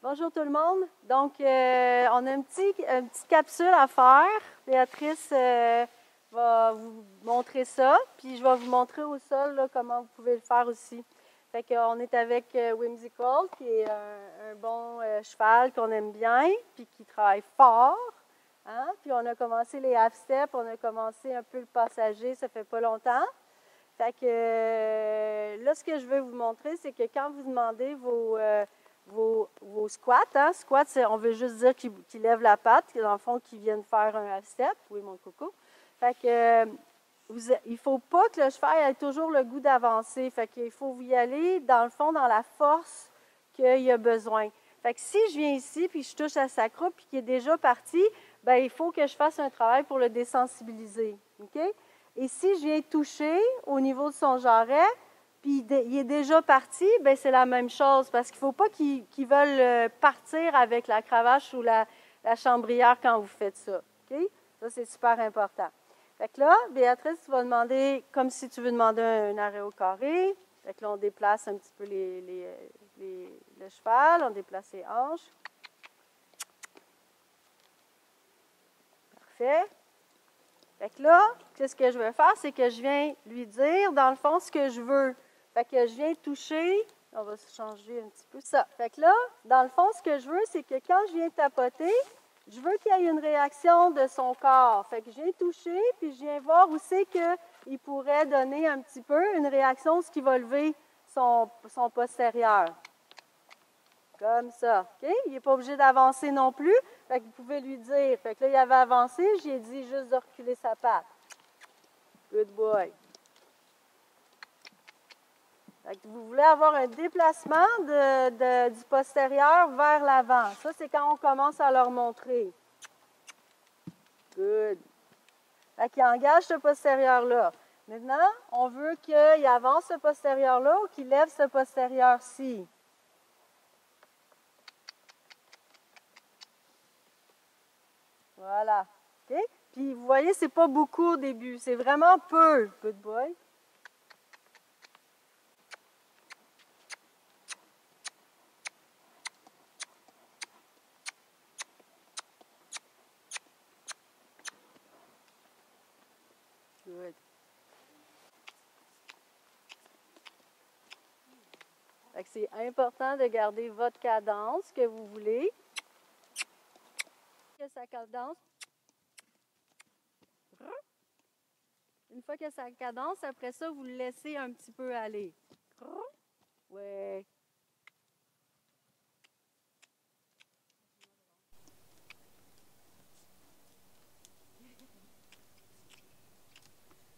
Bonjour tout le monde. Donc, on a une petite capsule à faire. Béatrice va vous montrer ça, puis je vais vous montrer au sol là, comment vous pouvez le faire aussi. Fait qu'on est avec Whimsical, qui est un bon cheval qu'on aime bien, puis qui travaille fort. Hein? Puis on a commencé les half-steps, on a commencé un peu le passager, ça fait pas longtemps. Fait que là, ce que je veux vous montrer, c'est que quand vous demandez vos squats, hein? Squat, on veut juste dire qu'ils lèvent la patte, dans le fond, qu'ils viennent faire un half-step. Oui, mon coco. Fait que il ne faut pas que le cheval ait toujours le goût d'avancer. Fait qu'il faut y aller, dans le fond, dans la force qu'il a besoin. Fait que si je viens ici, puis je touche à sa croupe, puis qu'il est déjà parti, bien, il faut que je fasse un travail pour le désensibiliser. OK? Et si je viens toucher au niveau de son jarret, puis il est déjà parti, bien, c'est la même chose, parce qu'il ne faut pas qu'ils veulent partir avec la cravache ou la chambrière quand vous faites ça. Okay? Ça, c'est super important. Fait que là, Béatrice, tu vas demander, comme si tu veux demander un arrêt au carré. Fait que là, on déplace un petit peu le cheval, on déplace les hanches. Parfait. Fait que là, qu'est-ce que je vais faire, c'est que je viens lui dire, dans le fond, ce que je veux. Fait que je viens toucher, on va changer un petit peu ça. Fait que là, dans le fond, ce que je veux, c'est que quand je viens tapoter, je veux qu'il y ait une réaction de son corps. Fait que je viens toucher, puis je viens voir où c'est qu'il pourrait donner un petit peu une réaction, ce qui va lever son postérieur. Comme ça. OK? Il n'est pas obligé d'avancer non plus. Fait que vous pouvez lui dire. Fait que là, il avait avancé, j'ai dit juste de reculer sa patte. Good boy. Fait que vous voulez avoir un déplacement du postérieur vers l'avant. Ça, c'est quand on commence à leur montrer. Good. Fait qu'il engage ce postérieur-là. Maintenant, on veut qu'il avance ce postérieur-là ou qu'il lève ce postérieur-ci. Voilà. OK? Puis, vous voyez, c'est pas beaucoup au début. C'est vraiment peu. Good boy. Good. Fait que c'est important de garder votre cadence que vous voulez. Sa cadence. Une fois que sa cadence, après ça, vous le laissez un petit peu aller. Ouais.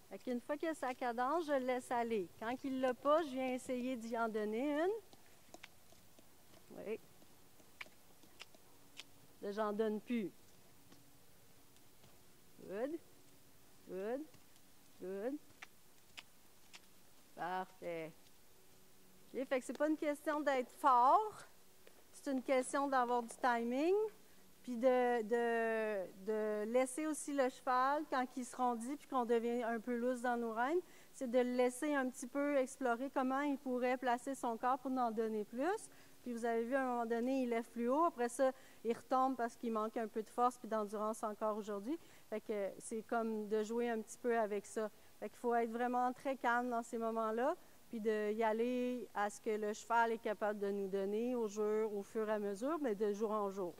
Fait qu'une fois qu'il a sa cadence, je le laisse aller. Quand il ne l'a pas, je viens essayer d'y en donner une. Oui. Là, j'en donne plus. Good. Good. Good. Parfait. OK, fait que c'est pas une question d'être fort, c'est une question d'avoir du timing, puis de laisser aussi le cheval, quand il se rondit, puis qu'on devient un peu loose dans nos rênes, c'est de le laisser un petit peu explorer comment il pourrait placer son corps pour en donner plus. Puis vous avez vu, à un moment donné, il lève plus haut. Après ça, il retombe parce qu'il manque un peu de force puis d'endurance encore aujourd'hui. Fait que c'est comme de jouer un petit peu avec ça. Fait qu'il faut être vraiment très calme dans ces moments-là, puis d'y aller à ce que le cheval est capable de nous donner au fur et à mesure, mais de jour en jour.